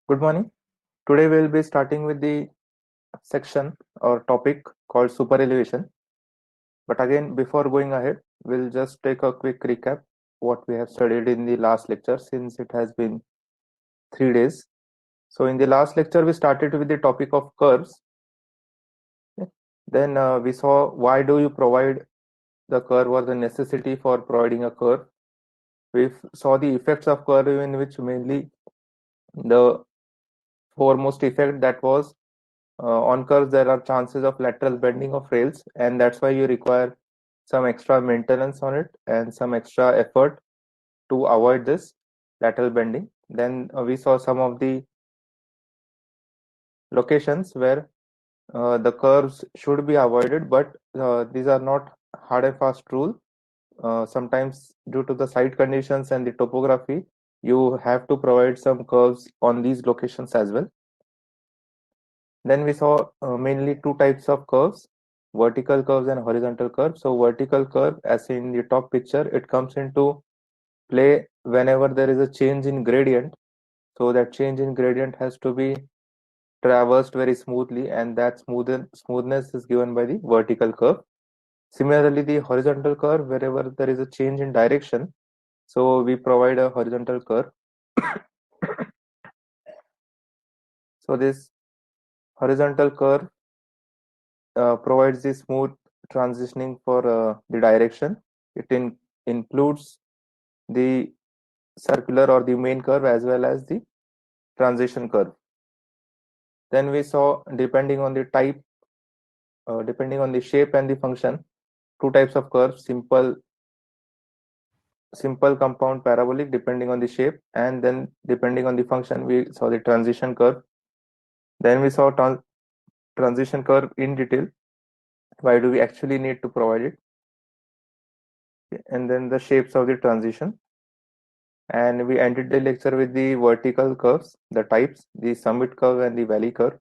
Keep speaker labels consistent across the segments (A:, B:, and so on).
A: Good morning. Today we'll be starting with the section or topic called superelevation. But again, before going ahead, we'll just take a quick recap what we have studied in the last lecture since it has been 3 days. So in the last lecture, we started with the topic of curves. Okay. Then we saw why do you provide the curve or the necessity for providing a curve. We saw the effects of curve in which mainly the foremost effect that was on curves there are chances of lateral bending of rails, and that's why you require some extra maintenance on it and some extra effort to avoid this lateral bending. Then we saw some of the locations where the curves should be avoided, but these are not hard and fast rule. Sometimes due to the site conditions and the topography, you have to provide some curves on these locations as well. Then we saw mainly two types of curves, vertical curves and horizontal curves. So vertical curve, as in the top picture, it comes into play whenever there is a change in gradient. So that change in gradient has to be traversed very smoothly, and that smoothness is given by the vertical curve. Similarly, the horizontal curve, wherever there is a change in direction, so we provide a horizontal curve. So this horizontal curve provides the smooth transitioning for the direction. It includes the circular or the main curve as well as the transition curve. Then we saw, depending on the type, depending on the shape and the function, two types of curves: simple, compound, parabolic, depending on the shape, and then depending on the function, we saw the transition curve. Then we saw transition curve in detail. Why do we actually need to provide it? And then the shapes of the transition. And we ended the lecture with the vertical curves, the types, the summit curve and the valley curve.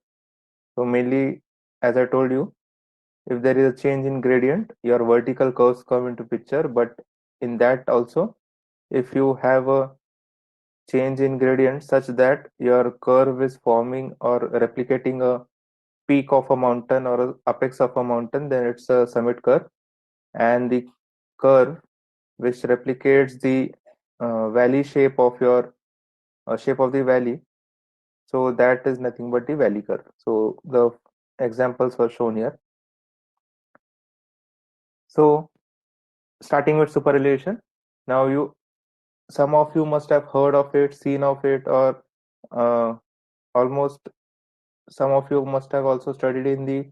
A: So mainly, as I told you, if there is a change in gradient, your vertical curves come into picture. But in that also, if you have a change in gradient such that your curve is forming or replicating a peak of a mountain or a apex of a mountain, then it's a summit curve. And the curve which replicates the valley shape of your shape of the valley, so that is nothing but the valley curve. So the examples were shown here. So starting with superelevation, now some of you must have heard of it, seen of it, or uh, almost some of you must have also studied in the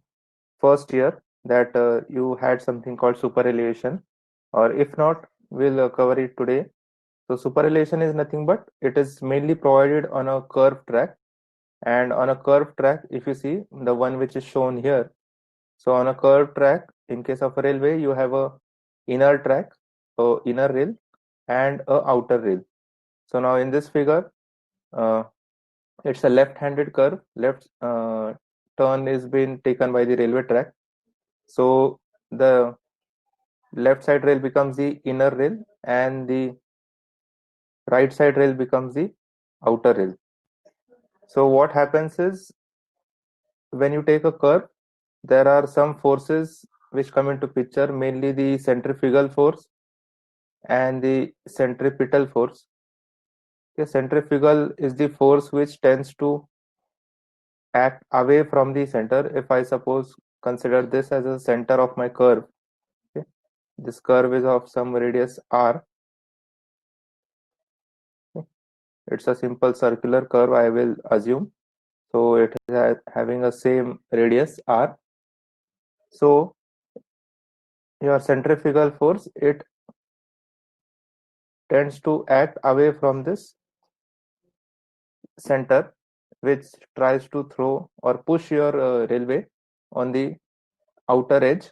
A: first year that you had something called superelevation, or if not, we'll cover it today. So superelevation is nothing but it is mainly provided on a curved track. And on a curved track, if you see the one which is shown here, so on a curved track, in case of a railway, you have a inner track, a inner rail, and a outer rail. So now in this figure, uh, it's a left-handed curve. Left turn is being taken by the railway track. So the left side rail becomes the inner rail, and the right side rail becomes the outer rail. So what happens is when you take a curve, there are some forces which come into picture, mainly the centrifugal force and the centripetal force. Okay, centrifugal is the force which tends to act away from the center. If I suppose consider this as a center of my curve, okay, this curve is of some radius r. Okay, it's a simple circular curve, I will assume. So it is having a same radius r. So your centrifugal force, it tends to act away from this center, which tries to throw or push your railway on the outer edge,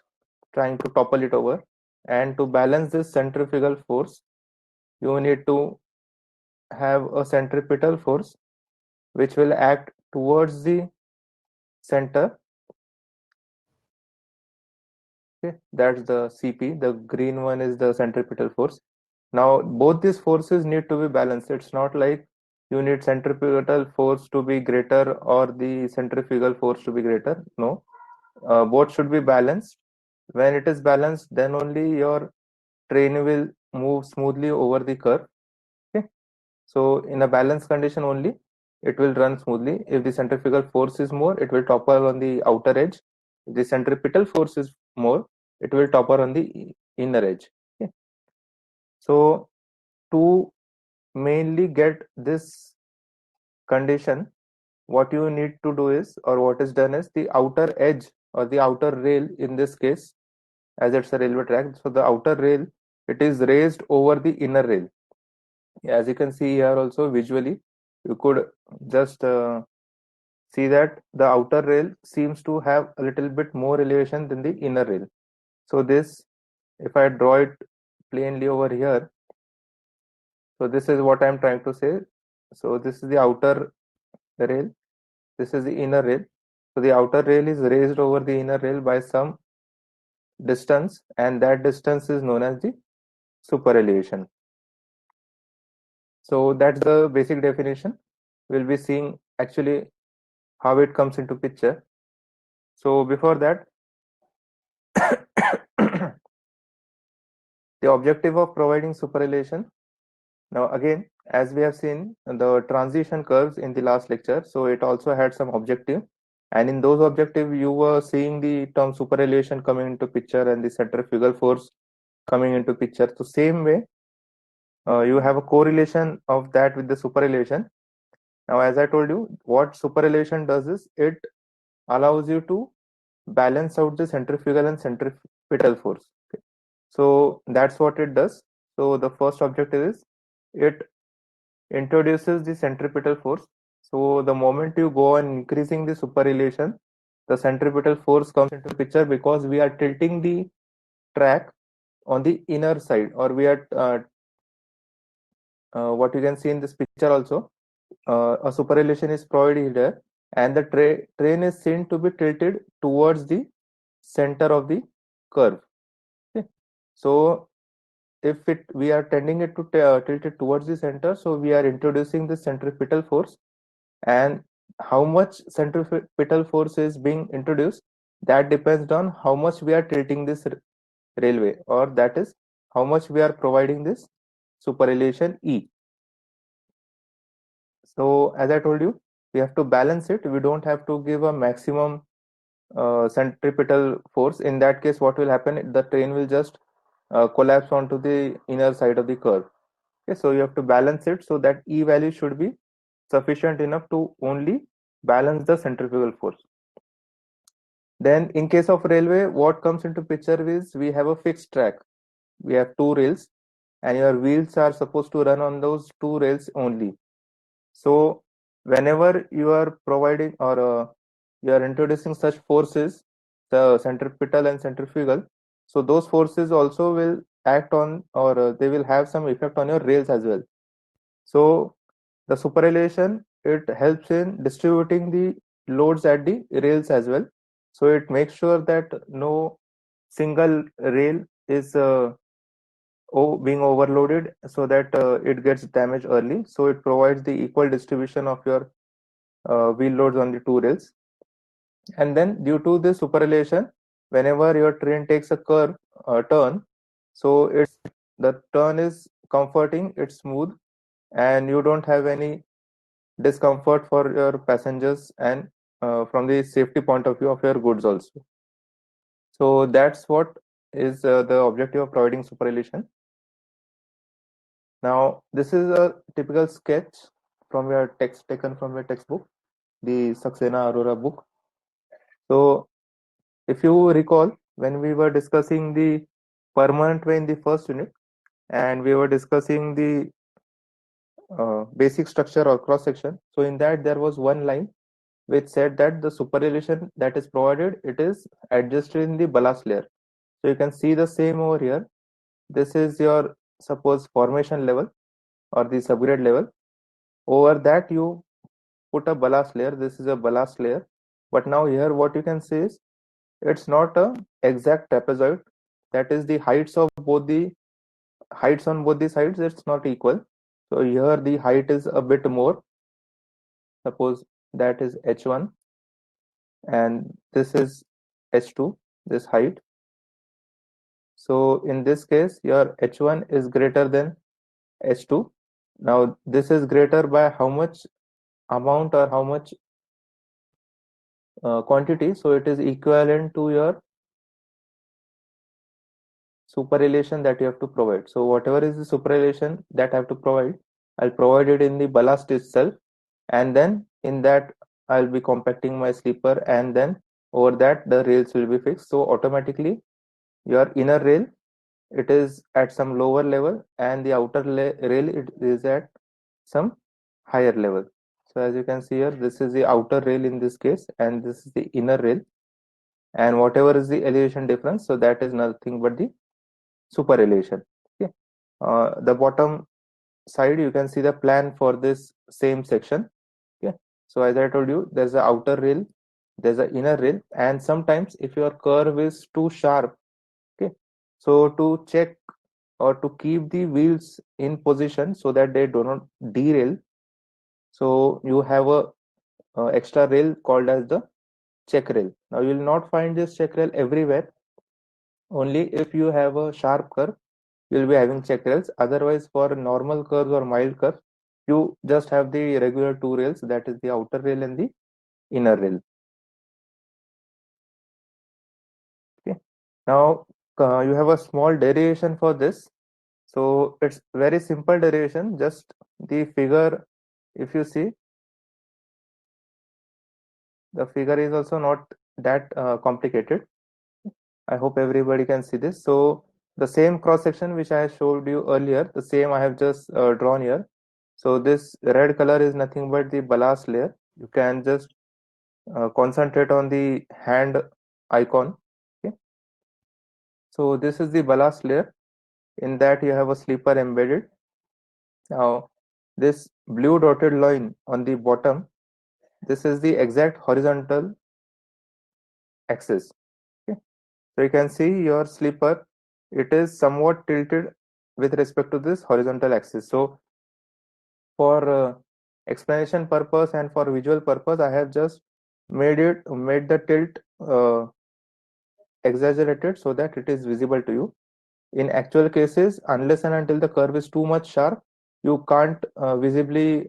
A: trying to topple it over. And to balance this centrifugal force, you need to have a centripetal force which will act towards the center. Okay, that's the CP. The green one is the centripetal force. Now both these forces need to be balanced. It's not like you need centripetal force to be greater or the centrifugal force to be greater. No, both should be balanced. When it is balanced, then only your train will move smoothly over the curve. Okay, so in a balanced condition only, it will run smoothly. If the centrifugal force is more, it will topple on the outer edge. If the centripetal force is more, it will topple on the inner edge. Okay. So to mainly get this condition, what you need to do is, or what is done is, the outer edge or the outer rail in this case, as it's a railway track, so the outer rail, it is raised over the inner rail. As you can see here also visually, you could just see that the outer rail seems to have a little bit more elevation than the inner rail. So this, if I draw it plainly over here, so this is what I'm trying to say. So this is the outer rail, this is the inner rail. So the outer rail is raised over the inner rail by some distance, and that distance is known as the super elevation. So that's the basic definition. We'll be seeing actually how it comes into picture. So before that, the objective of providing super elevation. Now again, as we have seen the transition curves in the last lecture, so it also had some objective, and in those objective you were seeing the term super elevation coming into picture and the centrifugal force coming into picture. So same way, you have a correlation of that with the super elevation. Now as I told you, what super elevation does is it allows you to balance out the centrifugal and centripetal force. Okay. So that's what it does. So the first objective is it introduces the centripetal force. So the moment you go on increasing the super elevation, the centripetal force comes into picture because we are tilting the track on the inner side, or we are what you can see in this picture also, a super elevation is provided here, and the train is seen to be tilted towards the center of the curve. Okay. So if we are tending it to tilt it towards the center, so we are introducing the centripetal force, and how much centripetal force is being introduced, that depends on how much we are tilting this railway, or that is how much we are providing this super elevation E. So as I told you, we have to balance it. We don't have to give a maximum centripetal force. In that case, what will happen, the train will just collapse onto the inner side of the curve. Okay, so you have to balance it so that E value should be sufficient enough to only balance the centrifugal force. Then in case of railway, what comes into picture is we have a fixed track. We have two rails, and your wheels are supposed to run on those two rails only. So whenever you are providing, or you are introducing such forces, the centripetal and centrifugal, so those forces also will act on, or they will have some effect on your rails as well. So the super elevation, it helps in distributing the loads at the rails as well. So it makes sure that no single rail is being overloaded, so that it gets damaged early. So it provides the equal distribution of your wheel loads on the two rails. And then due to the super elevation, whenever your train takes a curve turn, so it's the turn is comforting, it's smooth, and you don't have any discomfort for your passengers, and from the safety point of view of your goods also. So that's what is the objective of providing super elevation. Now this is a typical sketch from your text, taken from your textbook, the Saxena Arora book. So if you recall, when we were discussing the permanent way in the first unit, and we were discussing the basic structure or cross section, so in that there was one line which said that the super elevation that is provided, it is adjusted in the ballast layer. So you can see the same over here. This is your suppose formation level or the subgrade level. Over that you put a ballast layer. This is a ballast layer. But now here what you can see is it's not a exact trapezoid. That is the heights of both the heights on both the sides, it's not equal. So here the height is a bit more, Suppose that is h1 and this is h2, this height. So in this case, your h1 is greater than h2. Now this is greater by how much amount or how much quantity? So it is equivalent to your superelevation that you have to provide. So whatever is the superelevation that I have to provide, I'll provide it in the ballast itself, and then in that I'll be compacting my sleeper, and then over that the rails will be fixed. So automatically your inner rail, it is at some lower level, and the outer rail, it is at some higher level. So as you can see here, this is the outer rail in this case, and this is the inner rail, and whatever is the elevation difference, so that is nothing but the super elevation. Okay. The bottom side, you can see the plan for this same section. Okay. So as I told you, there's an outer rail, there's an inner rail, and sometimes if your curve is too sharp, okay, so to check or to keep the wheels in position so that they do not derail, so you have a extra rail called as the check rail. Now you will not find this check rail everywhere. Only if you have a sharp curve, you will be having check rails. Otherwise, for normal curves or mild curves, you just have the regular two rails, that is the outer rail and the inner rail. Okay. Now you have a small derivation for this. So it's very simple derivation. Just the figure, if you see, the figure is also not that complicated. I hope everybody can see this. So the same cross section which I showed you earlier, the same I have just drawn here. So this red color is nothing but the ballast layer. You can just concentrate on the hand icon. Okay. So this is the ballast layer. In that you have a sleeper embedded. Now this blue dotted line on the bottom, this is the exact horizontal axis. Okay. So you can see your sleeper, it is somewhat tilted with respect to this horizontal axis. So for explanation purpose and for visual purpose, I have just made the tilt exaggerated so that it is visible to you. In actual cases, unless and until the curve is too much sharp, you can't visibly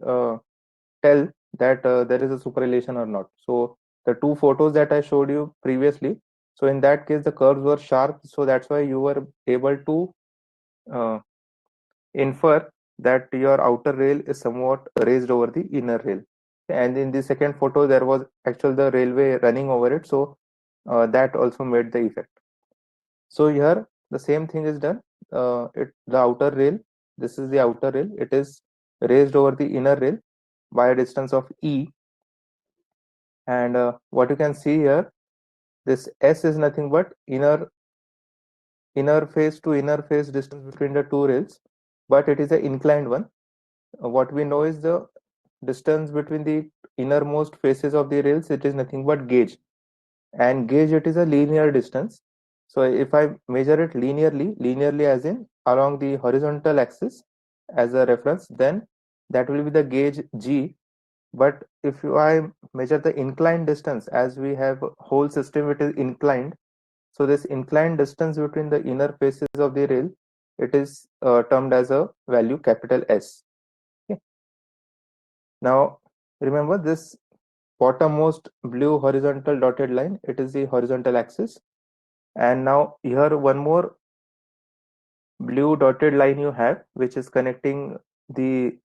A: tell that there is a superelevation or not. So the two photos that I showed you previously, so in that case the curves were sharp, so that's why you were able to uh, infer that your outer rail is somewhat raised over the inner rail. And in the second photo, there was actually the railway running over it, so that also made the effect. So here the same thing is done. The outer rail, this is the outer rail, it is raised over the inner rail by a distance of e, and what you can see here, this s is nothing but inner face to inner face distance between the two rails, but it is an inclined one. What we know is the distance between the innermost faces of the rails, it is nothing but gauge, and gauge, it is a linear distance. So if I measure it linearly as in along the horizontal axis as a reference, then that will be the gauge g. But if I measure the inclined distance, as we have whole system, it is inclined, so this inclined distance between the inner faces of the rail, it is termed as a value capital S. Okay. Now remember this bottommost blue horizontal dotted line, it is the horizontal axis, and now here one more blue dotted line you have, which is connecting the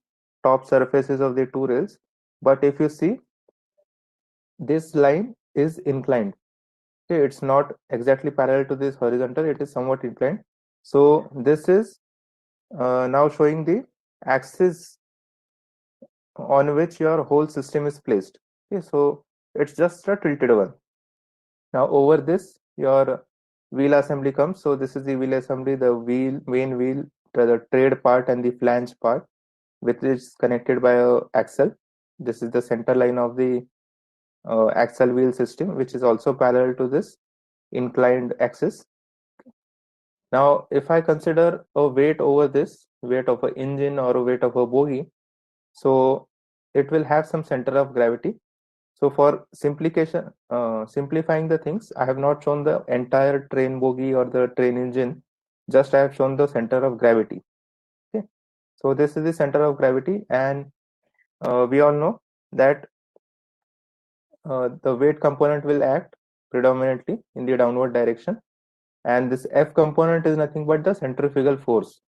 A: top surfaces of the two rails. But if you see, this line is inclined. Okay, it's not exactly parallel to this horizontal, it is somewhat inclined. So this is now showing the axis on which your whole system is placed. Okay, so it's just a tilted one. Now over this, your wheel assembly comes. So this is the wheel assembly, the main wheel, the trade part and the flange part, which is connected by a axle. This is the center line of the axle wheel system, which is also parallel to this inclined axis. Now, if I consider a weight over this, weight of an engine or a weight of a bogie, so it will have some center of gravity. So for simplifying the things, I have not shown the entire train bogie or the train engine. Just I have shown the center of gravity. Okay. So this is the center of gravity, and we all know that the weight component will act predominantly in the downward direction, and this F component is nothing but the centrifugal force.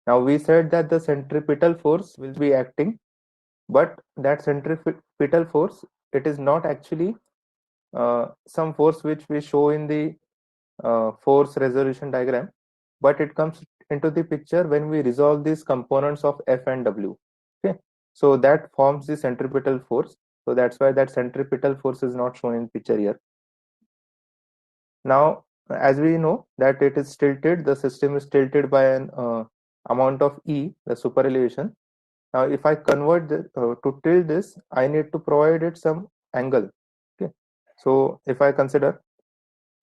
A: Now we said that the centripetal force will be acting, but that centripetal force, it is not actually some force which we show in the force resolution diagram, but it comes into the picture when we resolve these components of F and W. Okay, so that forms the centripetal force. So that's why that centripetal force is not shown in picture here. Now, as we know that it is tilted, the system is tilted by an amount of E, the super elevation. Now, if I convert this, to tilt this, I need to provide it some angle. Okay, so if I consider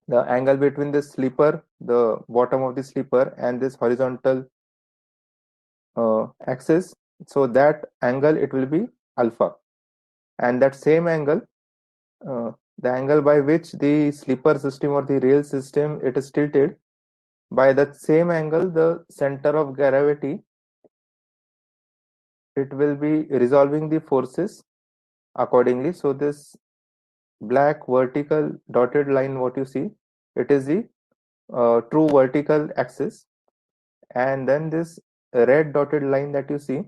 A: the angle between this sleeper, the bottom of the sleeper, and this horizontal axis, so that angle it will be alpha, and that same angle, the angle by which the sleeper system or the rail system it is tilted, by that same angle the center of gravity it will be resolving the forces accordingly. So this black vertical dotted line what you see, it is the true vertical axis, and then this red dotted line that you see,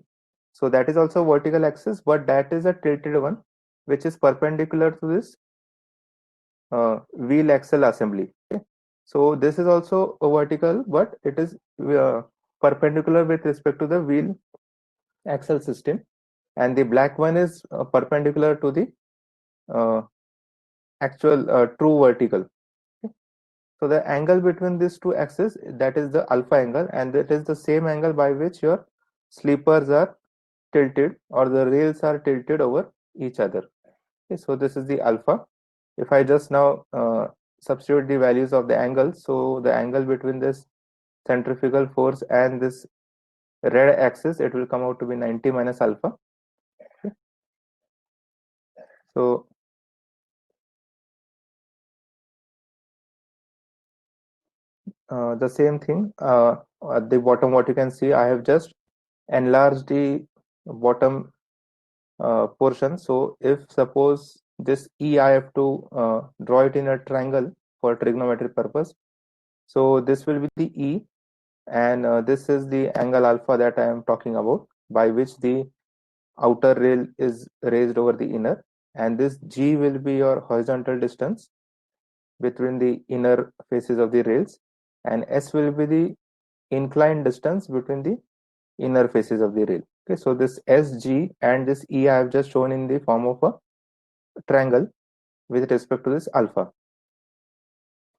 A: so that is also vertical axis, but that is a tilted one which is perpendicular to this wheel axle assembly. Okay, so this is also a vertical, but it is perpendicular with respect to the wheel axle system, and the black one is perpendicular to the uh, actual true vertical. Okay, so the angle between these two axes, that is the alpha angle, and that is the same angle by which your sleepers are tilted or the rails are tilted over each other. Okay, so this is the alpha. If I just now substitute the values of the angles, so the angle between this centrifugal force and this red axis, it will come out to be 90 minus alpha. Okay. So the same thing at the bottom, what you can see, I have just enlarged the bottom portion. So if suppose this E I have to draw it in a triangle for trigonometry purpose, so this will be the E, and this is the angle alpha that I am talking about, by which the outer rail is raised over the inner, and this G will be your horizontal distance between the inner faces of the rails, and S will be the inclined distance between the inner faces of the rail. Okay, so this SG and this E I have just shown in the form of a triangle with respect to this alpha.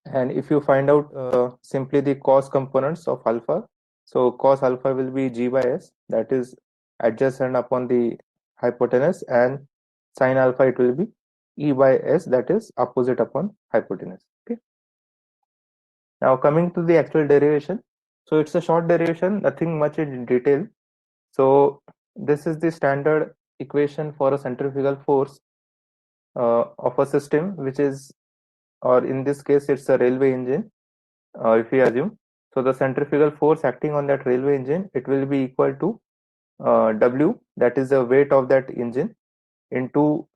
A: And if you find out simply the cos components of alpha, so cos alpha will be G by S, that is adjacent upon the hypotenuse, and sin alpha it will be E by S, that is opposite upon hypotenuse. Okay. Now coming to the actual derivation, so it's a short derivation, nothing much in detail. So this is the standard equation for a centrifugal force of a system which is, or in this case it's a railway engine, if we assume. So the centrifugal force acting on that railway engine, it will be equal to W, that is the weight of that engine, into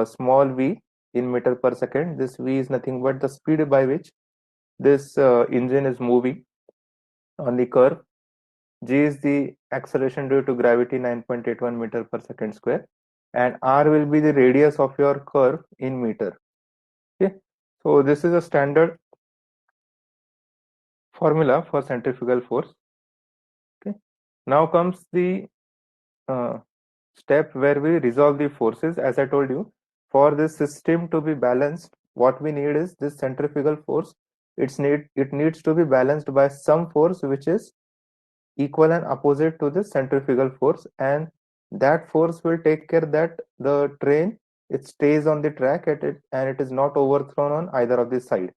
A: small v in meter per second. This v is nothing but the speed by which this engine is moving on the curve. G is the acceleration due to gravity, 9.81 meter per second square, and R will be the radius of your curve in meter. Okay, so this is a standard formula for centrifugal force. Okay, now comes the uh, step where we resolve the forces. As I told you, for this system to be balanced, what we need is this centrifugal force. It needs to be balanced by some force which is equal and opposite to the centrifugal force, and that force will take care that the train it stays on the track at it, and it is not overthrown on either of the side.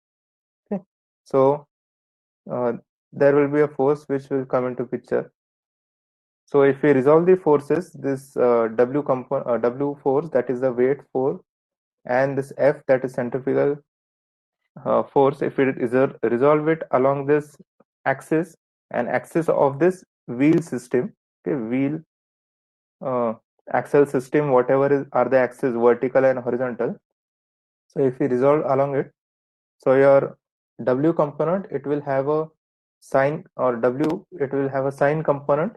A: Okay, so uh, there will be a force which will come into picture. So if we resolve the forces, this W force, that is the weight force, and this F, that is centrifugal force, if it is resolve it along this axis and axis of this wheel system, okay, wheel uh, axle system, whatever are the axes, vertical and horizontal. So if we resolve along it, so your W component, it will have a sine, or W, it will have a sine component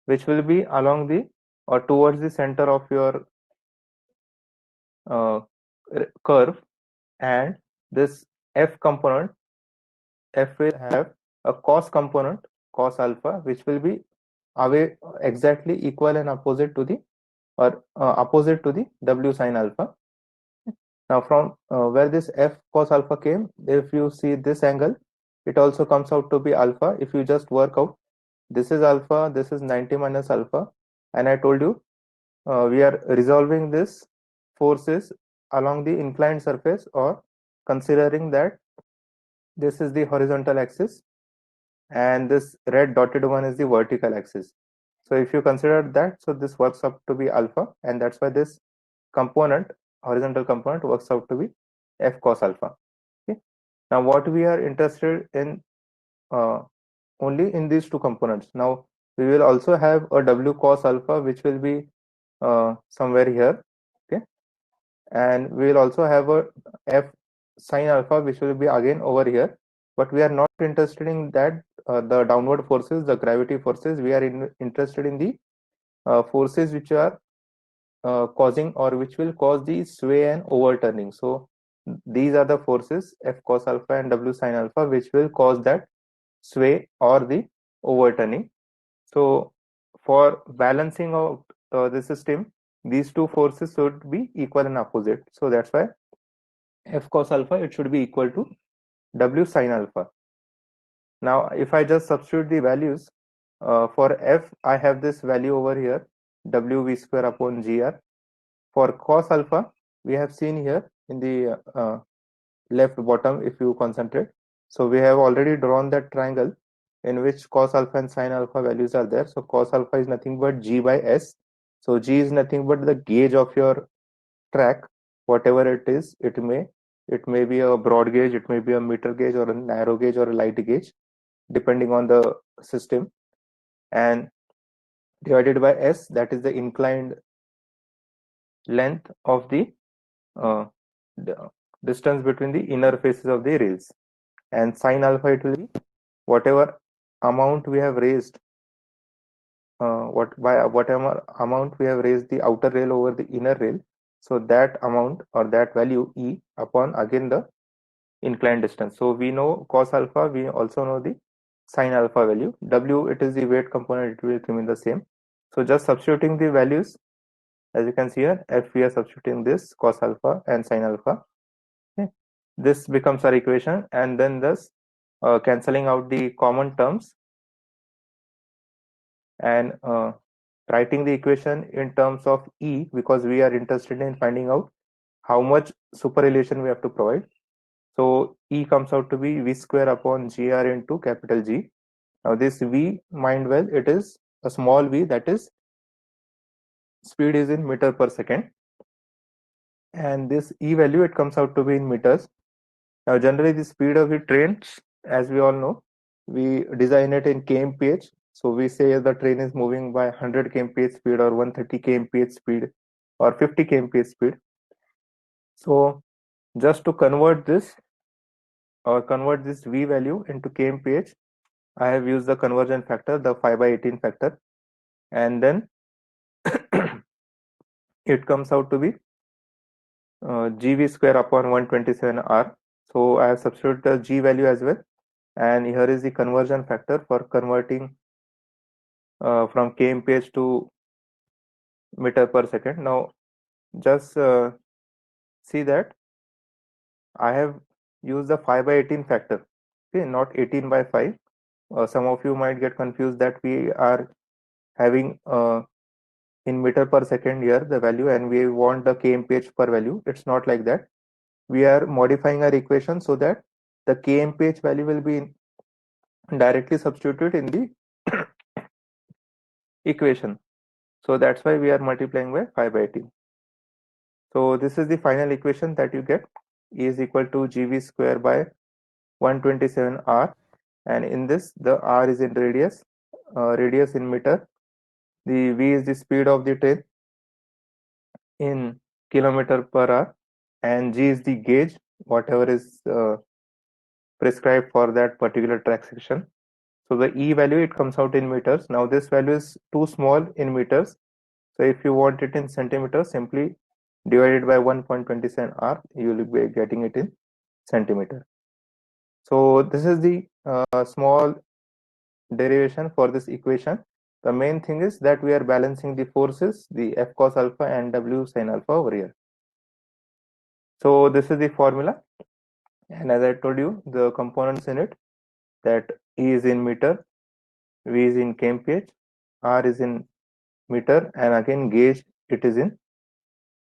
A: which will be along the or towards the center of your uh, curve, and this F component, F will have a cos component, cos alpha, which will be away exactly equal and opposite to the, or opposite to the W sine alpha. Now from where this F cos alpha came, if you see this angle, it also comes out to be alpha. If you just work out, this is alpha, this is 90 minus alpha, and I told you we are resolving this forces along the inclined surface, or considering that this is the horizontal axis and this red dotted one is the vertical axis. So if you consider that, so this works out to be alpha, and that's why this component, horizontal component, works out to be F cos alpha. Okay. Now what we are interested in, only in these two components. Now we will also have a W cos alpha, which will be somewhere here. Okay. And we will also have a F sin alpha, which will be again over here, but we are not interested in that, the downward forces, the gravity forces. We are interested in the forces which are causing, or which will cause the sway and overturning. So these are the forces, F cos alpha and W sin alpha, which will cause that sway or the overturning. So for balancing out the system, these two forces should be equal and opposite. So that's why F cos alpha, it should be equal to W sin alpha. Now if I just substitute the values, for F I have this value over here, WV square upon GR. For cos alpha, we have seen here in the left bottom, if you concentrate. So we have already drawn that triangle in which cos alpha and sin alpha values are there. So cos alpha is nothing but G by S. So G is nothing but the gauge of your track, whatever it is. It may be a broad gauge, it may be a meter gauge, or a narrow gauge, or a light gauge, depending on the system, and divided by S, that is the inclined length of the uh, distance between the inner faces of the rails. And sin alpha, it will be whatever amount we have raised, whatever amount we have raised the outer rail over the inner rail, so that amount, or that value, E, upon again the inclined distance. So we know cos alpha, we also know the sin alpha value. W, it is the weight component, it will remain the same. So just substituting the values, as you can see here, F, we are substituting this cos alpha and sin alpha. Okay. This becomes our equation, and then thus cancelling out the common terms, and writing the equation in terms of E, because we are interested in finding out how much superillusion we have to provide. So E comes out to be V square upon GR into capital G. Now this V, mind well, it is a small v, that is speed is in meter per second, and this E value, it comes out to be in meters. Now generally the speed of the trains, as we all know, we design it in kmph. So we say the train is moving by 100 kmph speed, or 130 kmph speed, or 50 kmph speed. So just to convert this, or convert this V value into kmph, I have used the conversion factor, the 5/18 factor, and then it comes out to be GV square upon 127 R. So I have substituted the G value as well, and here is the conversion factor for converting from kmph to meter per second. Now just see that I have used the 5/18 factor, okay, not 18 by 5. Some of you might get confused that we are having in meter per second here the value, and we want the kmph per value. It's not like that. We are modifying our equation so that the kmph value will be directly substituted in the equation. So that's why we are multiplying by 5 by t. So this is the final equation that you get. E is equal to gv square by 127 r, and in this the r is in radius, radius in meter, the v is the speed of the train in kilometer per hour, and g is the gauge, whatever is prescribed for that particular track section. So the E value, it comes out in meters. Now this value is too small in meters. So if you want it in centimeters, simply divide it by 1.27 r, you will be getting it in centimeter. So this is the small derivation for this equation. The main thing is that we are balancing the forces, the F cos alpha and W sin alpha over here. So this is the formula. And as I told you, the components in it, that E is in meter, V is in kmph, R is in meter, and again gauge, it is in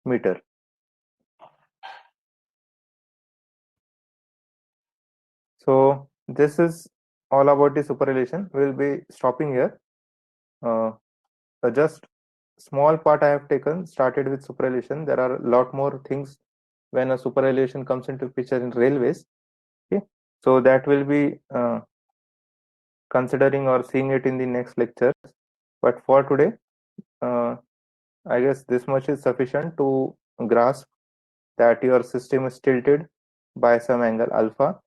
A: meter. So this is all about the superrelation. We'll be stopping here. Just small part I have taken started with superrelation. There are a lot more things when a superrelation comes into picture in railways. Okay, so that will be considering or seeing it in the next lecture. But for today, I guess this much is sufficient to grasp that your system is tilted by some angle alpha,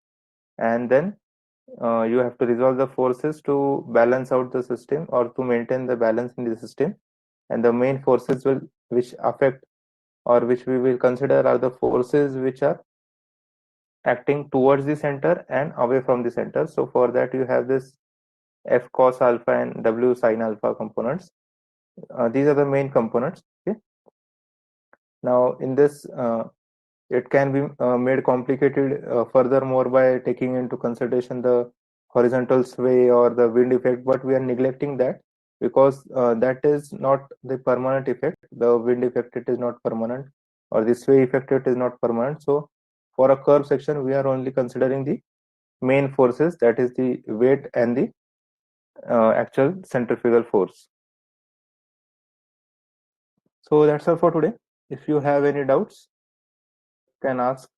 A: and then you have to resolve the forces to balance out the system or to maintain the balance in the system. And the main forces which affect or which we will consider are the forces which are acting towards the center and away from the center. So for that you have this F cos alpha and W sin alpha components. These are the main components. Okay. Now in this it can be made complicated furthermore by taking into consideration the horizontal sway or the wind effect, but we are neglecting that because that is not the permanent effect. The wind effect, it is not permanent, or the sway effect, it is not permanent. So for a curve section we are only considering the main forces, that is the weight and the actual centrifugal force. So that's all for today. If you have any doubts, you can ask.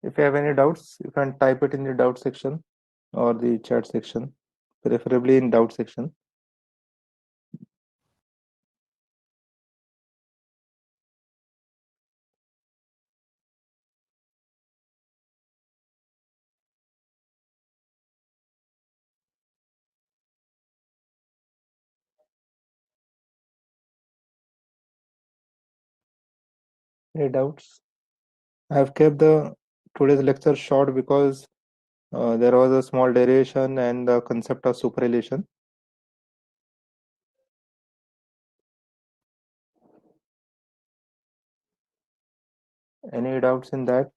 A: If you have any doubts, you can type it in the doubt section or the chat section, preferably in doubt section. Any doubts? I have kept the today's lecture short because there was a small derivation and the concept of superrelation. Any doubts in that?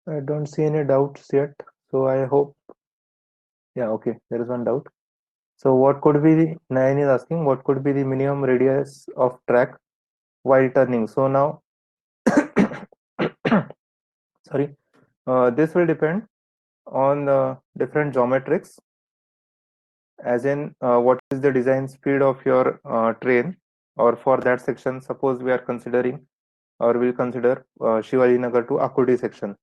A: I don't see any doubts yet. So I hope, yeah, okay, there is one doubt. So what could be the, Nayan is asking, what could be the minimum radius of track while turning? So now, sorry, this will depend on the different geometrics, as in what is the design speed of your train, or for that section, suppose we are considering or we'll consider Shivaji Nagar to Akudi section.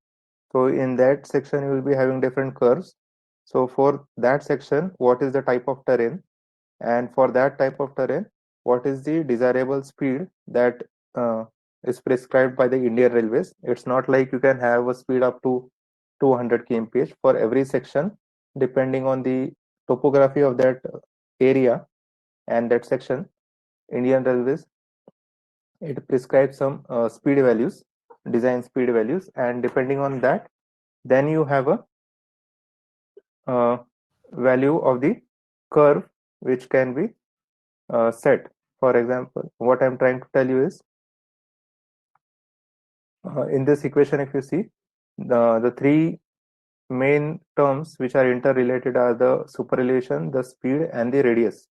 A: So in that section, you will be having different curves. So for that section, what is the type of terrain? And for that type of terrain, what is the desirable speed that is prescribed by the Indian Railways? It's not like you can have a speed up to 200 kmph for every section, depending on the topography of that area and that section. Indian Railways it prescribes some speed values, design speed values, and depending on that, then you have a value of the curve which can be set. For example, what I'm trying to tell you is, in this equation, if you see, the three main terms which are interrelated are the superelevation, the speed, and the radius.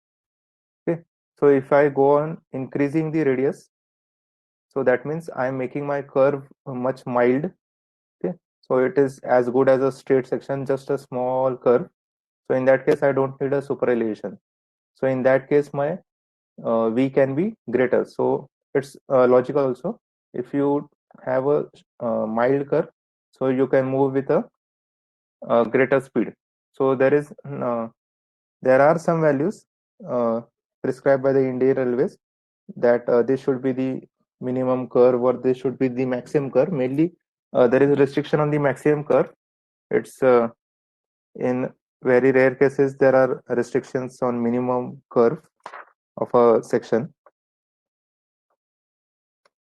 A: Okay, so if I go on increasing the radius, so that means I'm making my curve much mild. Okay, so it is as good as a straight section, just a small curve. So in that case, I don't need a superelevation. So in that case, my V can be greater. So it's logical also. If you have a mild curve, so you can move with a greater speed. So there are some values prescribed by the Indian Railways that this should be the minimum curve or this should be the maximum curve. Mainly, there is a restriction on the maximum curve. It's in very rare cases there are restrictions on minimum curve of a section.